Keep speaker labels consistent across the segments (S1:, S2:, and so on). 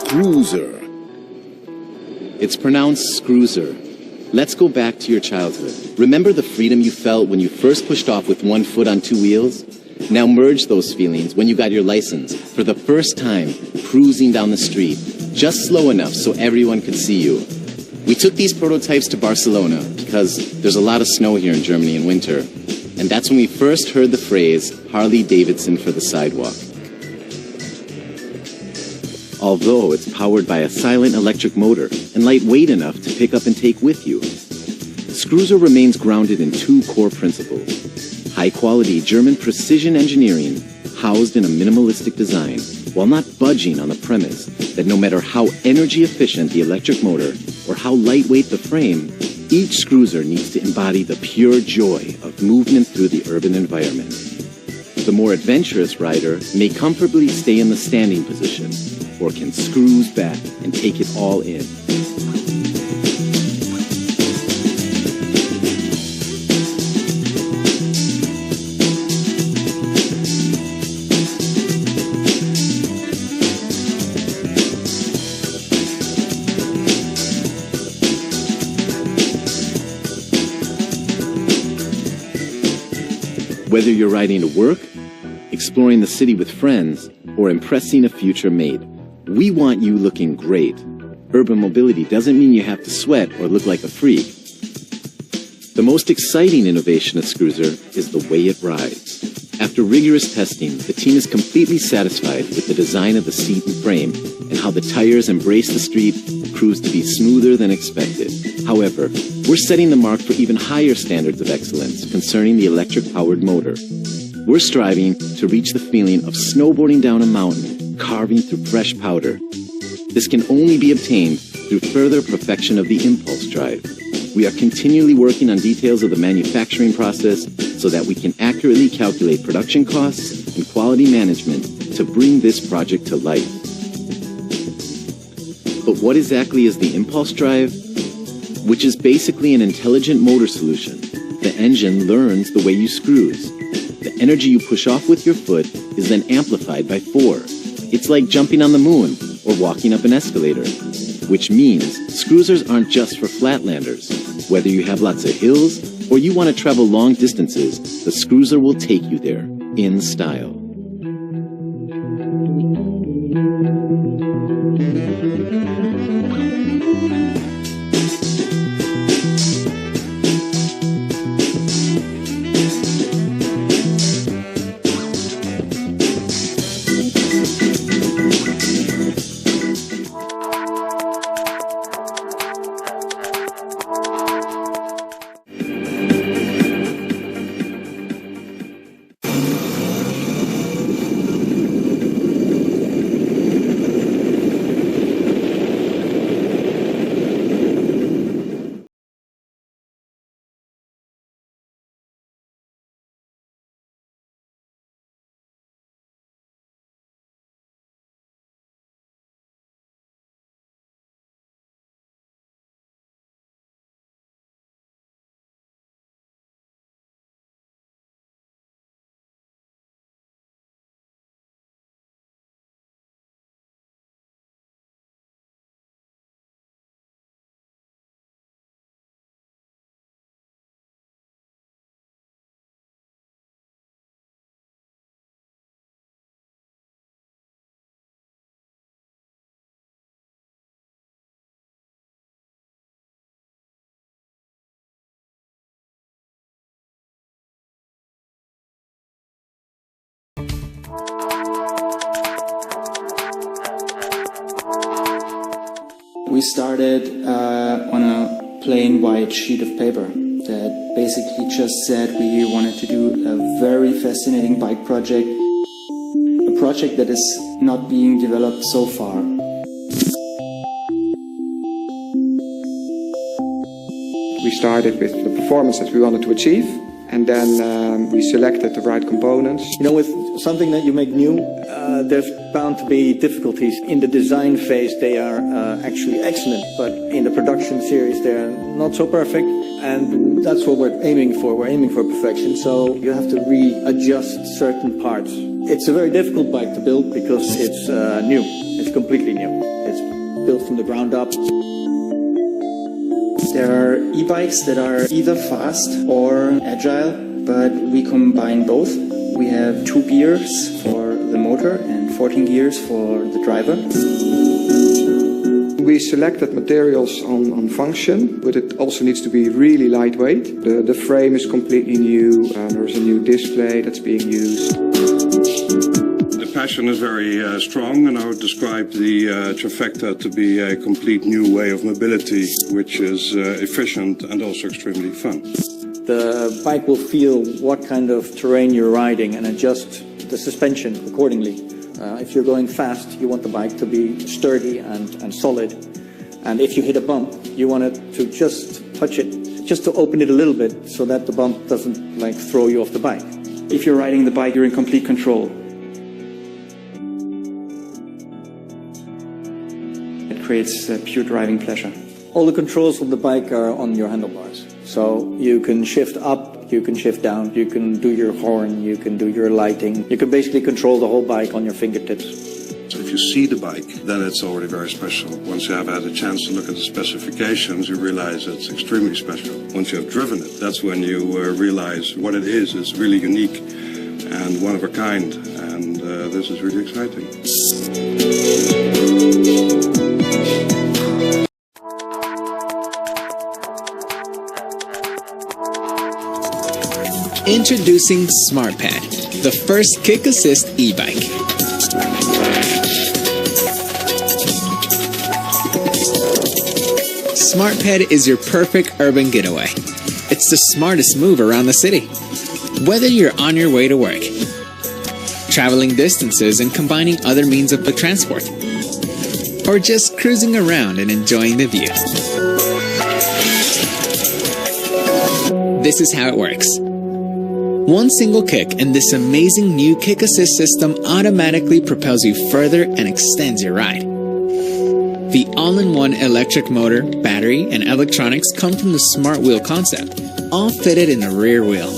S1: Scrooser.
S2: It's pronounced Scrooser. Let's go back to your childhood. Remember the freedom you felt when you first pushed off with one foot on two wheels? Now merge those feelings when you got your license for the first time, cruising down the street, just slow enough so everyone could see you. We took these prototypes to Barcelona because there's a lot of snow here in Germany in winter. And that's when we first heard the phrase, Harley-Davidson for the sidewalk. Although it's powered by a silent electric motor and lightweight enough to pick up and take with you, Scrooser remains grounded in two core principles. High-quality German precision engineering housed in a minimalistic design, while not budging on the premise that no matter how energy efficient the electric motor or how lightweight the frame, each Scrooser needs to embody the pure joy of movement through the urban environment. The more adventurous rider may comfortably stay in the standing position, or can scrooze back and take it all in. Whether you're riding to work, exploring the city with friends, or impressing a future mate, we want you looking great. Urban mobility doesn't mean you have to sweat or look like a freak. The most exciting innovation of Scrooser is the way it rides. After rigorous testing, the team is completely satisfied with the design of the seat and frame and how the tires embrace the street proves to be smoother than expected. However, we're setting the mark for even higher standards of excellence concerning the electric-powered motor. We're striving to reach the feeling of snowboarding down a mountain, carving through fresh powder. This can only be obtained through further perfection of the impulse drive. We are continually working on details of the manufacturing process so that we can accurately calculate production costs and quality management to bring this project to life. But what exactly is the impulse drive? Which is basically an intelligent motor solution. The engine learns the way you screws. The energy you push off with your foot is then amplified by 4. It's like jumping on the moon or walking up an escalator. Which means Scroosers aren't just for flatlanders. Whether you have lots of hills or you want to travel long distances, the Scrooser will take you there in style.
S3: We started on a plain white sheet of paper that basically just said we wanted to do a very fascinating bike project, a project that is not being developed so far.
S4: We started with the performance that we wanted to achieve,
S1: and then we selected the right components.
S4: You know, with something that you make new, there's bound to be difficulties. In the design phase, they are actually excellent, but in the production series, they're not so perfect, and that's what we're aiming for. We're aiming for perfection, so you have to readjust certain parts. It's a very difficult bike to build because it's new. It's completely new. It's built from the ground up.
S3: There are e-bikes that are either fast or agile, but we combine both. We have 2 gears for the motor and 14 gears for the driver.
S1: We selected materials on function, but it also needs to be really lightweight. The frame is completely new, there's a new display that's being used.
S5: The passion is very strong, and I would describe the Trefecta to be a complete new way of mobility, which is efficient and also extremely fun.
S4: The bike will feel what kind of terrain you're riding and adjust the suspension accordingly. If you're going fast, you want the bike to be sturdy and solid. And if you hit a bump, you want it to just touch it, just to open it a little bit so that the bump doesn't like throw you off the bike.
S3: If you're riding the bike, you're in complete control. It creates pure driving pleasure.
S4: All the controls on the bike are on your handlebars. So you can shift up, you can shift down, you can do your horn, you can do your lighting. You can basically control the whole bike on your fingertips.
S5: So if you see the bike, then it's already very special. Once you have had a chance to look at the specifications, you realize it's extremely special. Once you have driven it, that's when you realize what it is. It's really unique and one of a kind, and this is really exciting.
S6: Introducing Smart Ped, the first kick assist e-bike. Smart Ped is your perfect urban getaway. It's the smartest move around the city. Whether you're on your way to work, traveling distances and combining other means of transport, or just cruising around and enjoying the view. This is how it works. One single kick and this amazing new kick assist system automatically propels you further and extends your ride. The all-in-one electric motor, battery, and electronics come from the Smart Wheel concept, all fitted in the rear wheel.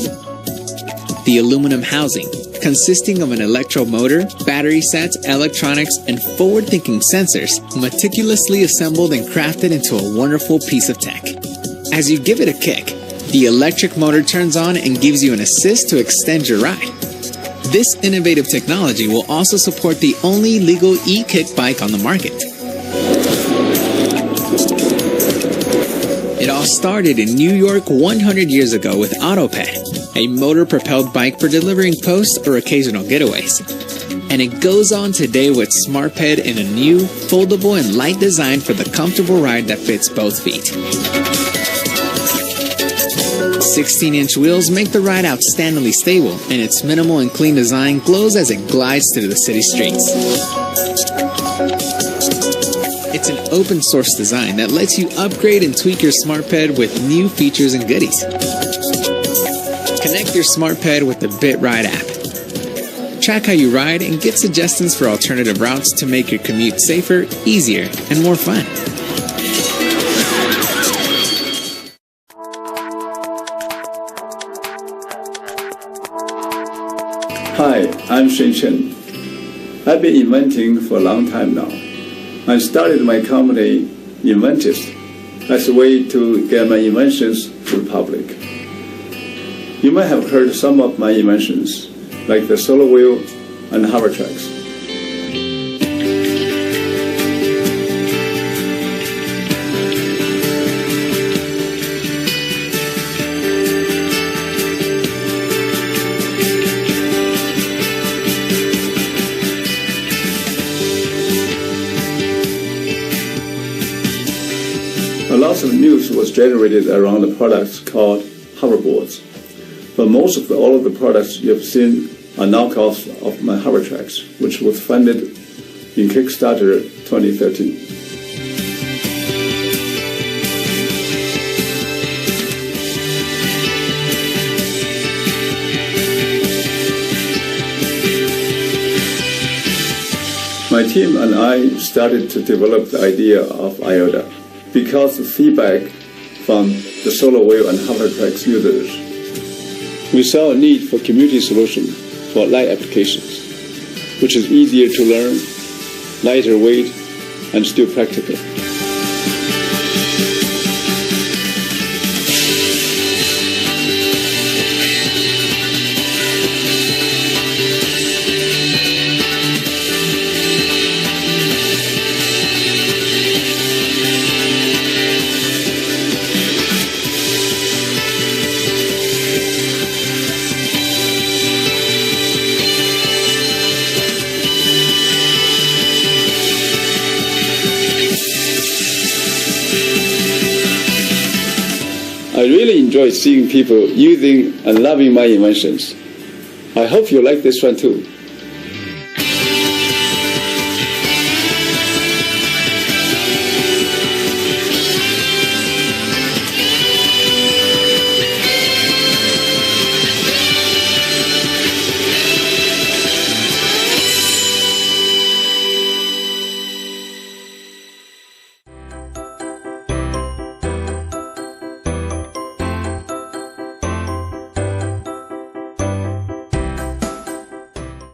S6: The aluminum housing, consisting of an electro motor, battery sets, electronics, and forward-thinking sensors, meticulously assembled and crafted into a wonderful piece of tech. As you give it a kick, the electric motor turns on and gives you an assist to extend your ride. This innovative technology will also support the only legal e-kick bike on the market. It all started in New York 100 years ago with AutoPed, a motor-propelled bike for delivering post or occasional getaways. And it goes on today with Smart Ped in a new, foldable and light design for the comfortable ride that fits both feet. 16-inch wheels make the ride outstandingly stable, and its minimal and clean design glows as it glides through the city streets. It's an open-source design that lets you upgrade and tweak your Smart Ped with new features and goodies. Connect your Smart Ped with the BitRide app. Track how you ride and get suggestions for alternative routes to make your commute safer, easier, and more fun.
S7: Hi, I'm Shen Chen. I've been inventing for a long time now. I started my company, Inventist, as a way to get my inventions to the public. You might have heard some of my inventions, like the Solowheel and hover tracks. Lots of news was generated around the products called hoverboards. But most of all of the products you have seen are knockoffs of my hover tracks, which was funded in Kickstarter 2013. My team and I started to develop the idea of Iota because of feedback from the Solowheel and Hovertrack users. We saw a need for community solution for light applications, which is easier to learn, lighter weight, and still practical. I really enjoy seeing people using and loving my inventions. I hope you like this one too.